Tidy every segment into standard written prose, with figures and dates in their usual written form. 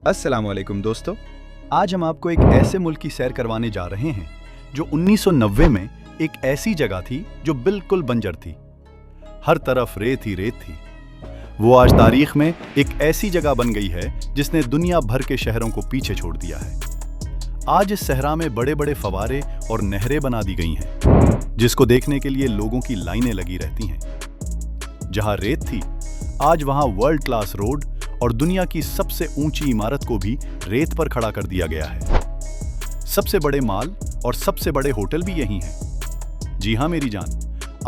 अस्सलाम वालेकुम दोस्तों, आज हम आपको एक ऐसे मुल्क की सैर करवाने जा रहे हैं जो 1990 में एक ऐसी जगह थी जो बिल्कुल बंजर थी। हर तरफ रेत ही रेत थी। वो आज तारीख में एक ऐसी जगह बन गई है जिसने दुनिया भर के शहरों को पीछे छोड़ दिया है। आज इस सहरा में बड़े बड़े फवारे और नहरें बना दी गई हैं, जिसको देखने के लिए लोगों की लाइनें लगी रहती हैं। जहां रेत थी, आज वहां वर्ल्ड क्लास रोड और दुनिया की सबसे ऊंची इमारत को भी रेत पर खड़ा कर दिया गया है। सबसे बड़े मॉल और सबसे बड़े होटल भी यही हैं। जी हां मेरी जान,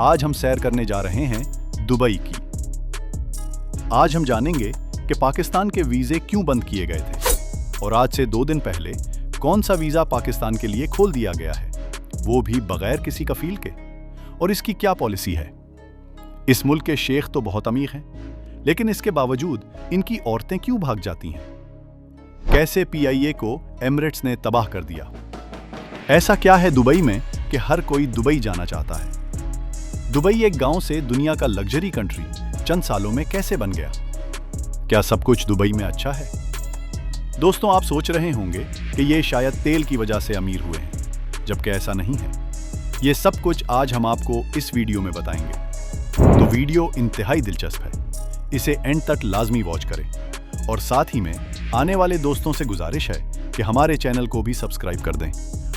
आज हम सैर करने जा रहे हैं दुबई की। आज हम जानेंगे कि पाकिस्तान के वीजे क्यों बंद किए गए थे और आज से 2 दिन पहले कौन सा वीजा पाकिस्तान के लिए खोल दिया गया है, वो भी बगैर किसी कफील के, और इसकी क्या पॉलिसी है। इस मुल्क के शेख तो बहुत अमीर हैं, लेकिन इसके बावजूद इनकी औरतें क्यों भाग जाती हैं। कैसे PIA को एमिरेट्स ने तबाह कर दिया। ऐसा क्या है दुबई में कि हर कोई दुबई जाना चाहता है। दुबई एक गांव से दुनिया का लग्जरी कंट्री चंद सालों में कैसे बन गया। क्या सब कुछ दुबई में अच्छा है? दोस्तों, आप सोच रहे होंगे कि ये शायद तेल की वजह से अमीर हुए हैं, जबकि ऐसा नहीं है। ये सब कुछ आज हम आपको इस वीडियो में बताएंगे। तो वीडियो इंतहाई दिलचस्प है, इसे एंड तक लाजमी वॉच करें और साथ ही में आने वाले दोस्तों से गुजारिश है कि हमारे चैनल को भी सब्सक्राइब कर दें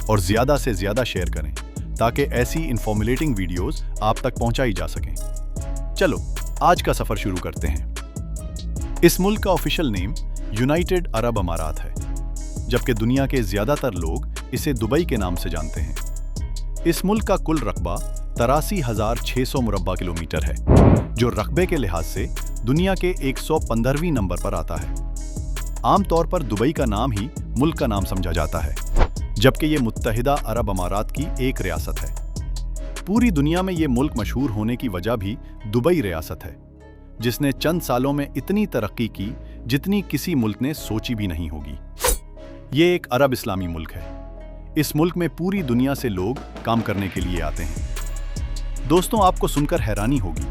और ज़्यादा से ज़्यादा शेयर करें ताकि ऐसी इंफॉर्मेटिव वीडियोस आप तक पहुंचाई जा सकें। चलो आज का सफ़र शुरू करते हैं। इस मुल्क का ऑफिशियल नेम यूनाइटेड अरब अमारात है, जबकि दुनिया के ज़्यादातर लोग इसे दुबई के नाम से जानते हैं। इस मुल्क का कुल रकबा 83,600 मुरब्बा किलोमीटर है, जो रकबे के लिहाज से दुनिया के 115वें नंबर पर आता है। आमतौर पर दुबई का नाम ही मुल्क का नाम समझा जाता है, जबकि ये मुत्तहिदा अरब अमारात की एक रियासत है। पूरी दुनिया में ये मुल्क मशहूर होने की वजह भी दुबई रियासत है, जिसने चंद सालों में इतनी तरक्की की जितनी किसी मुल्क ने सोची भी नहीं होगी। ये एक अरब इस्लामी मुल्क है। इस मुल्क में पूरी दुनिया से लोग काम करने के लिए आते हैं। दोस्तों, आपको सुनकर हैरानी होगी,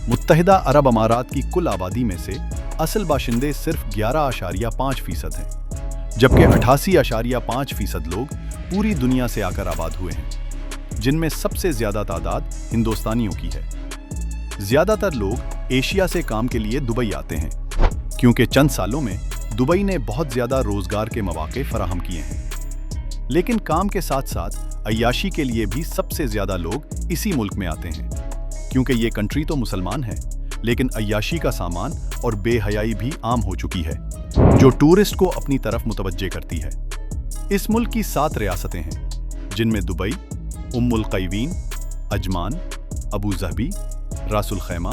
मुत्तहिदा अरब अमारात की कुल आबादी में से असल बाशिंदे सिर्फ 11.5% हैं, जबकि 88.5% लोग पूरी दुनिया से आकर आबाद हुए हैं, जिनमें सबसे ज्यादा तादाद हिंदुस्तानियों की है। ज्यादातर लोग एशिया से काम के लिए दुबई आते हैं, क्योंकि चंद सालों में दुबई ने बहुत ज्यादा रोजगार के मौके फराहम किए हैं। लेकिन काम के साथ साथ अय्याशी के लिए भी सबसे ज्यादा लोग इसी मुल्क में आते हैं, क्योंकि ये कंट्री तो मुसलमान है, लेकिन अय्याशी का सामान और बेहयाई भी आम हो चुकी है, जो टूरिस्ट को अपनी तरफ मुतवज्जे करती है। इस मुल्क की 7 रियासतें हैं, जिनमें दुबई, उम्मुल क़ैवीन, अजमान, अबू ज़हबी, रासुल खैमा,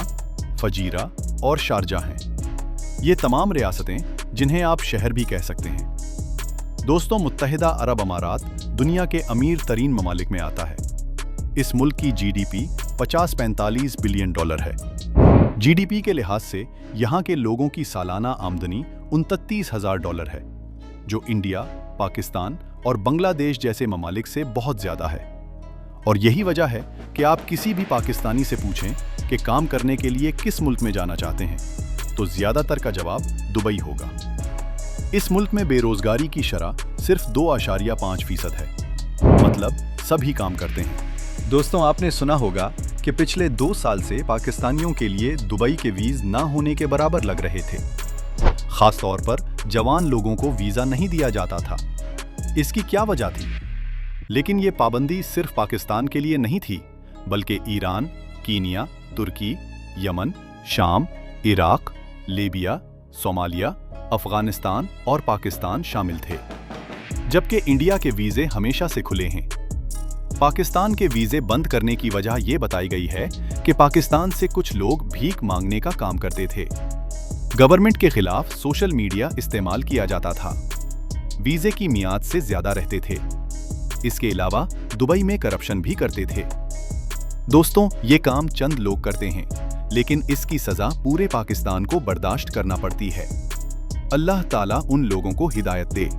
फजीरा और शारजा हैं। ये तमाम रियासतें जिन्हें आप शहर भी कह सकते हैं। दोस्तों, मुत्तहिदा अरब अमारात दुनिया के अमीर तरीन ममालिक में आता है। इस मुल्क की GDP 50-45 बिलियन डॉलर है। GDP के लिहाज से यहाँ के लोगों की सालाना आमदनी $29,000 है, जो इंडिया, पाकिस्तान और बांग्लादेश जैसे ममालिक से बहुत ज़्यादा है। और यही वजह है कि आप किसी भी पाकिस्तानी से पूछें कि काम करने के लिए किस मुल्क में जाना चाहते हैं, तो ज़्यादातर का जवाब दुबई होगा। इस मुल्क में बेरोजगारी की शरह सिर्फ 2.5% है, मतलब सभी काम करते हैं। दोस्तों, आपने सुना होगा कि पिछले 2 साल से पाकिस्तानियों के लिए दुबई के वीज़ ना होने के बराबर लग रहे थे। खास तौर पर जवान लोगों को वीज़ा नहीं दिया जाता था। इसकी क्या वजह थी? लेकिन ये पाबंदी सिर्फ पाकिस्तान के लिए नहीं थी, बल्कि ईरान, कीनिया, तुर्की, यमन, शाम, इराक, लीबिया, सोमालिया, अफगानिस्तान और पाकिस्तान शामिल थे। जबकि इंडिया के वीज़े हमेशा से खुले हैं। पाकिस्तान के वीज़े बंद करने की वजह यह बताई गई है कि पाकिस्तान से कुछ लोग भीख मांगने का काम करते थे। गवर्नमेंट के खिलाफ सोशल मीडिया इस्तेमाल किया जाता था। वीज़े की मियाद से ज्यादा रहते थे। इसके अलावा दुबई में करप्शन भी करते थे। दोस्तों, ये काम चंद लोग करते हैं, लेकिन इसकी सजा पूरे पाकिस्तान को बर्दाश्त करना पड़ती है। अल्लाह ताला उन लोगों को हिदायत दे।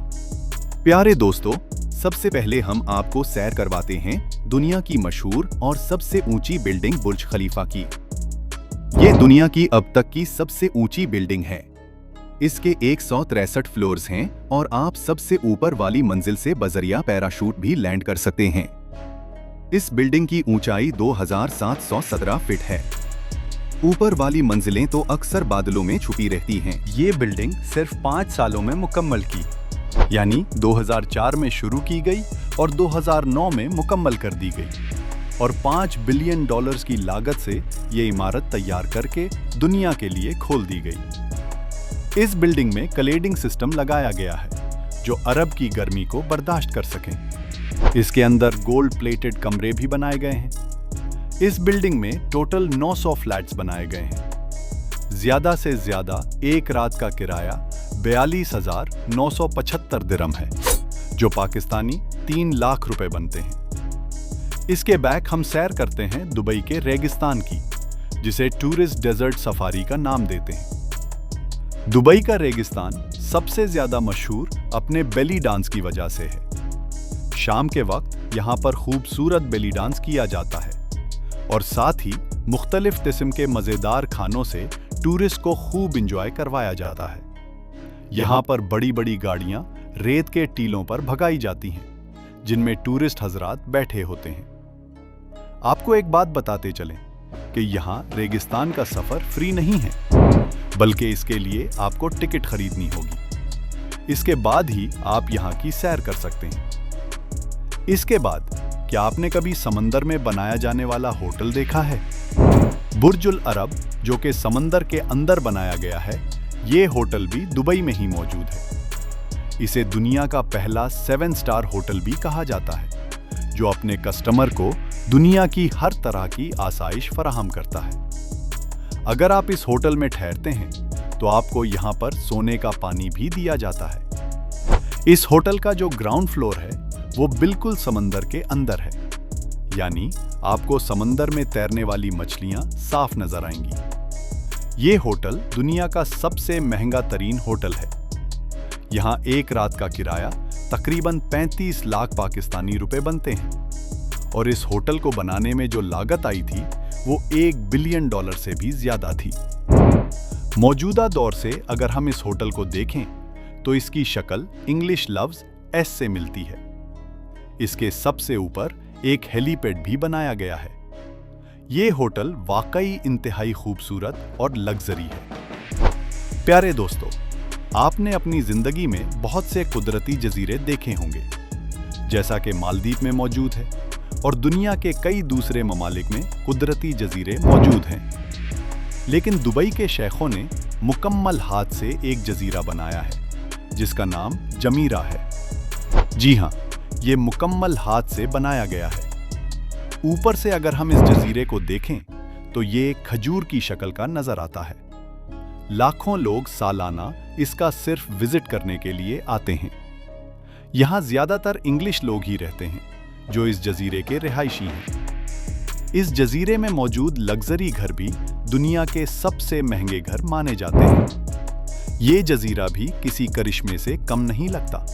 प्यारे दोस्तों, सबसे पहले हम आपको सैर करवाते हैं दुनिया की मशहूर और सबसे ऊंची बिल्डिंग बुर्ज खलीफा की। ये दुनिया की अब तक की सबसे ऊंची बिल्डिंग है। इसके 163 फ्लोर्स हैं और आप सबसे ऊपर वाली मंजिल से बजरिया पैराशूट भी लैंड कर सकते हैं। इस बिल्डिंग की ऊंचाई 2717 फीट है। ऊपर वाली मंजिलें तो अक्सर बादलों में छुपी रहती हैं। ये बिल्डिंग सिर्फ 5 सालों में मुकम्मल की, यानी 2004 में शुरू की गई और 2009 में मुकम्मल कर दी गई और $5 बिलियन की लागत से ये इमारत तैयार करके दुनिया के लिए खोल दी गई। इस बिल्डिंग में क्लेडिंग सिस्टम लगाया गया है जो अरब की गर्मी को बर्दाश्त कर सकें। इसके अंदर गोल्ड प्लेटेड कमरे भी बनाए गए हैं। इस बिल्डिंग में टोटल 900 फ्लैट्स बनाए गए हैं। ज्यादा से ज्यादा एक रात का किराया 42,975 दिरहम है, जो पाकिस्तानी 3 लाख रुपए बनते हैं। इसके बैक हम सैर करते हैं दुबई के रेगिस्तान की, जिसे टूरिस्ट डेजर्ट सफारी का नाम देते हैं। दुबई का रेगिस्तान सबसे ज्यादा मशहूर अपने बेली डांस की वजह से है। शाम के वक्त यहाँ पर खूबसूरत बेली डांस किया जाता है और साथ ही मुख्तलिफ किस्म के मजेदार खानों से टूरिस्ट को खूब इंजॉय करवाया जाता है। यहाँ पर बड़ी बड़ी गाड़ियाँ रेत के टीलों पर भगाई जाती हैं, जिनमें टूरिस्ट हजरात बैठे होते हैं। आपको एक बात बताते चलें कि यहाँ रेगिस्तान का सफर फ्री नहीं है, बल्कि इसके लिए आपको टिकट खरीदनी होगी। इसके बाद ही आप यहाँ की सैर कर सकते हैं। इसके बाद क्या आपने कभी समंदर में बनाया जाने वाला होटल देखा है? बुर्जुल अरब, जो कि समंदर के अंदर बनाया गया है, ये होटल भी दुबई में ही मौजूद है। इसे दुनिया का पहला 7 स्टार होटल भी कहा जाता है, जो अपने कस्टमर को दुनिया की हर तरह की आसाइश फराहम करता है। अगर आप इस होटल में ठहरते हैं तो आपको यहाँ पर सोने का पानी भी दिया जाता है। इस होटल का जो ग्राउंड फ्लोर है वो बिल्कुल समंदर के अंदर है, यानी आपको समंदर में तैरने वाली मछलियां साफ नजर आएंगी। ये होटल दुनिया का सबसे महंगा तरीन होटल है। यहाँ एक रात का किराया तकरीबन 35 लाख पाकिस्तानी रुपए बनते हैं और इस होटल को बनाने में जो लागत आई थी वो $1 बिलियन से भी ज्यादा थी। मौजूदा दौर से अगर हम इस होटल को देखें तो इसकी शक्ल इंग्लिश लफ्ज एस से मिलती है। इसके सबसे ऊपर एक हेलीपैड भी बनाया गया है। ये होटल वाकई इंतहाई खूबसूरत और लग्जरी है। प्यारे दोस्तों, आपने अपनी जिंदगी में बहुत से कुदरती जजीरे देखे होंगे, जैसा कि मालदीव में मौजूद है और दुनिया के कई दूसरे ममालिक में कुदरती जजीरे मौजूद हैं। लेकिन दुबई के शेखों ने मुकम्मल हाथ से एक जजीरा बनाया है जिसका नाम जमीरा है। जी हाँ, ये मुकम्मल हाथ से बनाया गया है। ऊपर से अगर हम इस जजीरे को देखें तो ये खजूर की शक्ल का नजर आता है। लाखों लोग सालाना इसका सिर्फ विजिट करने के लिए आते हैं। यहाँ ज्यादातर इंग्लिश लोग ही रहते हैं जो इस जजीरे के रिहायशी हैं। इस जजीरे में मौजूद लग्जरी घर भी दुनिया के सबसे महंगे घर माने जाते हैं। ये जजीरा भी किसी करिश्मे से कम नहीं लगता।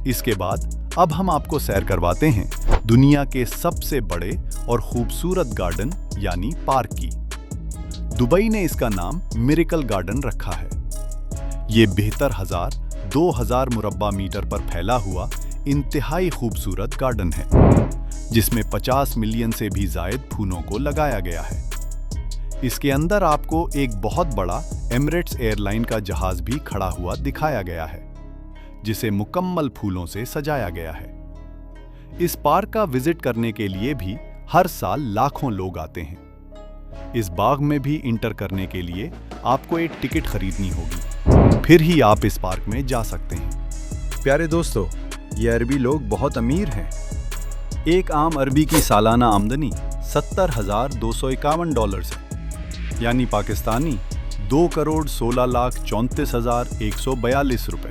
इसके बाद अब हम आपको सैर करवाते हैं दुनिया के सबसे बड़े और खूबसूरत गार्डन यानी पार्क की। दुबई ने इसका नाम मिरेकल गार्डन रखा है। ये 72,000 मुरब्बा मीटर पर फैला हुआ इंतहाई खूबसूरत गार्डन है, जिसमें 50 मिलियन से भी जायद फूलों को लगाया गया है। इसके अंदर आपको एक बहुत बड़ा एमिरेट्स एयरलाइन का जहाज भी खड़ा हुआ दिखाया गया है, जिसे मुकम्मल फूलों से सजाया गया है। इस पार्क का विजिट करने के लिए भी हर साल लाखों लोग आते हैं। इस बाग में भी इंटर करने के लिए आपको एक टिकट खरीदनी होगी, फिर ही आप इस पार्क में जा सकते हैं। प्यारे दोस्तों, ये अरबी लोग बहुत अमीर हैं। एक आम अरबी की सालाना आमदनी $70,251 है, यानी पाकिस्तानी 2,16,34,142 रुपए।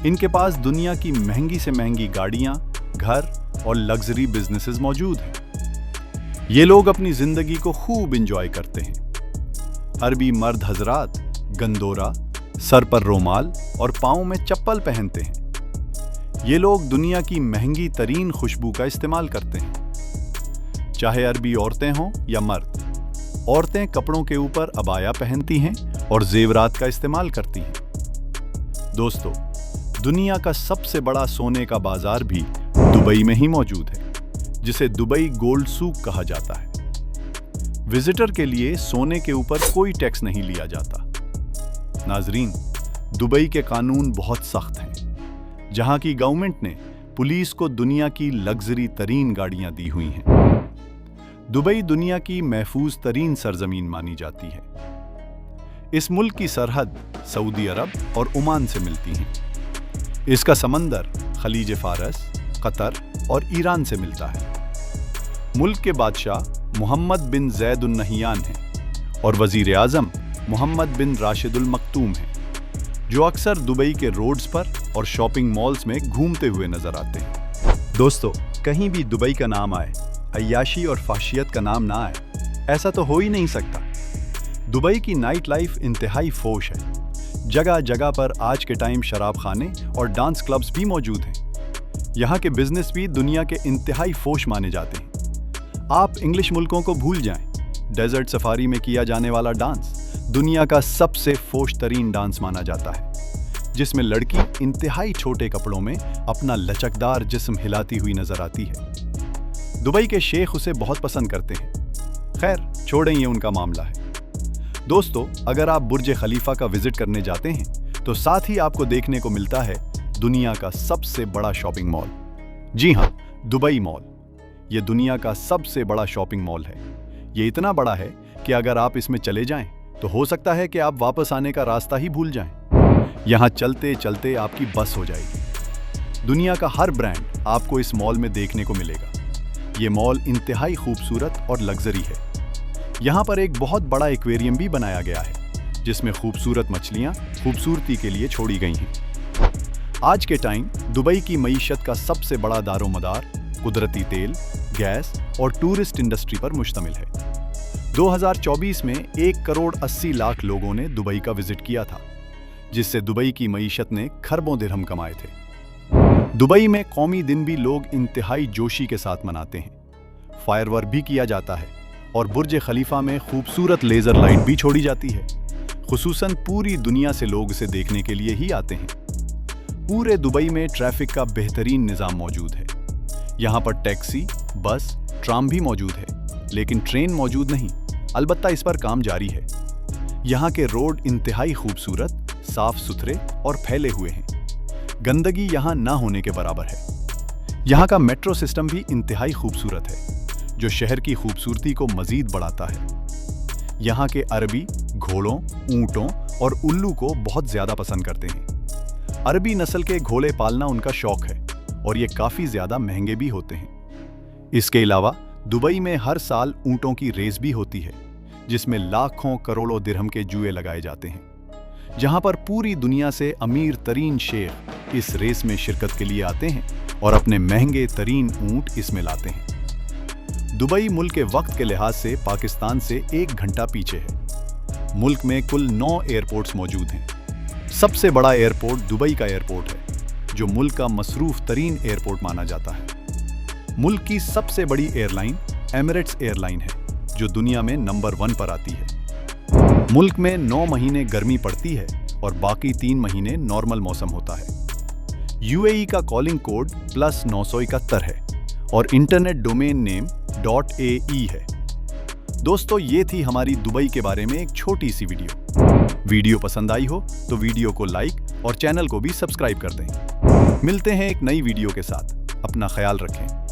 इनके पास दुनिया की महंगी से महंगी गाड़ियां, घर और लग्जरी बिजनेसेस मौजूद हैं। ये लोग अपनी जिंदगी को खूब एंजॉय करते हैं। अरबी मर्द हजरात गंदोरा, सर पर रोमाल और पाँव में चप्पल पहनते हैं। ये लोग दुनिया की महंगी तरीन खुशबू का इस्तेमाल करते हैं। चाहे अरबी औरतें हों या मर्द, औरतें कपड़ों के ऊपर अबाया पहनती हैं और जेवरात का इस्तेमाल करती हैं। दोस्तों, दुनिया का सबसे बड़ा सोने का बाजार भी दुबई में ही मौजूद है, जिसे दुबई गोल्ड सूक कहा जाता है। विजिटर के लिए सोने के ऊपर कोई टैक्स नहीं लिया जाता। नाजरीन, दुबई के कानून बहुत सख्त हैं, जहां की गवर्नमेंट ने पुलिस को दुनिया की लग्जरी तरीन गाड़ियां दी हुई हैं। दुबई दुनिया की महफूज तरीन सरजमीन मानी जाती है। इस मुल्क की सरहद सऊदी अरब और ओमान से मिलती हैं। इसका समंदर खलीज फारस, कतर और ईरान से मिलता है। मुल्क के बादशाह मोहम्मद बिन ज़ैद अल नहियान हैं और वज़ीर आज़म मोहम्मद बिन राशिद अल मक्तूम हैं, जो अक्सर दुबई के रोड्स पर और शॉपिंग मॉल्स में घूमते हुए नजर आते हैं। दोस्तों, कहीं भी दुबई का नाम आए, अय्याशी और फाशियत का नाम ना आए, ऐसा तो हो ही नहीं सकता। दुबई की नाइट लाइफ इंतहाई फोश है। जगह जगह पर आज के टाइम शराब खाने और डांस क्लब्स भी मौजूद हैं। यहाँ के बिजनेस भी दुनिया के इंतहाई फोश माने जाते हैं। आप इंग्लिश मुल्कों को भूल जाएं, डेजर्ट सफारी में किया जाने वाला डांस दुनिया का सबसे फोश तरीन डांस माना जाता है, जिसमें लड़की इंतहाई छोटे कपड़ों में अपना लचकदार जिस्म हिलाती हुई नजर आती है। दुबई के शेख उसे बहुत पसंद करते हैं। खैर, छोड़ें, ये उनका मामला है। दोस्तों, अगर आप बुर्ज खलीफा का विजिट करने जाते हैं तो साथ ही आपको देखने को मिलता है दुनिया का सबसे बड़ा शॉपिंग मॉल। जी हाँ, दुबई मॉल। ये दुनिया का सबसे बड़ा शॉपिंग मॉल है। ये इतना बड़ा है कि अगर आप इसमें चले जाएं तो हो सकता है कि आप वापस आने का रास्ता ही भूल जाएं। यहाँ चलते चलते आपकी बस हो जाएगी। दुनिया का हर ब्रांड आपको इस मॉल में देखने को मिलेगा। ये मॉल इंतहाई खूबसूरत और लग्जरी है। यहाँ पर एक बहुत बड़ा एक्वेरियम भी बनाया गया है, जिसमें खूबसूरत मछलियाँ खूबसूरती के लिए छोड़ी गई हैं। आज के टाइम दुबई की मईशत का सबसे बड़ा दारोमदार कुदरती तेल, गैस और टूरिस्ट इंडस्ट्री पर मुश्तमिल है। 2024 में 1,80,00,000 लोगों ने दुबई का विजिट किया था, जिससे दुबई की मईशत ने खरबों दिरहम कमाए थे। दुबई में कौमी दिन भी लोग इंतहाई जोशी के साथ मनाते हैं। फायरवर्क भी किया जाता है और बुर्ज खलीफा में खूबसूरत लेजर लाइट भी छोड़ी जाती है। खुसूसन पूरी दुनिया से लोग इसे देखने के लिए ही आते हैं। पूरे दुबई में ट्रैफिक का बेहतरीन निज़ाम मौजूद है। यहाँ पर टैक्सी, बस, ट्राम भी मौजूद है, लेकिन ट्रेन मौजूद नहीं। अलबत्ता इस पर काम जारी है। यहाँ के रोड इंतहाई खूबसूरत, साफ सुथरे और फैले हुए हैं। गंदगी यहाँ ना होने के बराबर है। यहाँ का मेट्रो सिस्टम भी इंतहाई खूबसूरत है, जो शहर की खूबसूरती को मजीद बढ़ाता है। यहाँ के अरबी घोड़ों, ऊंटों और उल्लू को बहुत ज्यादा पसंद करते हैं। अरबी नस्ल के घोड़े पालना उनका शौक है और ये काफी ज्यादा महंगे भी होते हैं। इसके अलावा दुबई में हर साल ऊंटों की रेस भी होती है, जिसमें लाखों करोड़ों दिरहम के जुए लगाए जाते हैं, जहां पर पूरी दुनिया से अमीर तरीन शेख इस रेस में शिरकत के लिए आते हैं और अपने महंगे तरीन ऊंट इसमें लाते हैं। दुबई मुल्क के वक्त के लिहाज से पाकिस्तान से 1 घंटा पीछे है। मुल्क में कुल 9 एयरपोर्ट्स मौजूद हैं। सबसे बड़ा एयरपोर्ट दुबई का एयरपोर्ट है, जो मुल्क का मसरूफ तरीन एयरपोर्ट माना जाता है। मुल्क की सबसे बड़ी एयरलाइन एमिरेट्स एयरलाइन है, जो दुनिया में नंबर 1 पर आती है। मुल्क में 9 महीने गर्मी पड़ती है और बाकी 3 महीने नॉर्मल मौसम होता है। UAE का कॉलिंग कोड +971 है और इंटरनेट डोमेन नेम .ae है। दोस्तों, ये थी हमारी दुबई के बारे में एक छोटी सी वीडियो पसंद आई हो तो वीडियो को लाइक और चैनल को भी सब्सक्राइब कर दें। मिलते हैं एक नई वीडियो के साथ। अपना ख्याल रखें।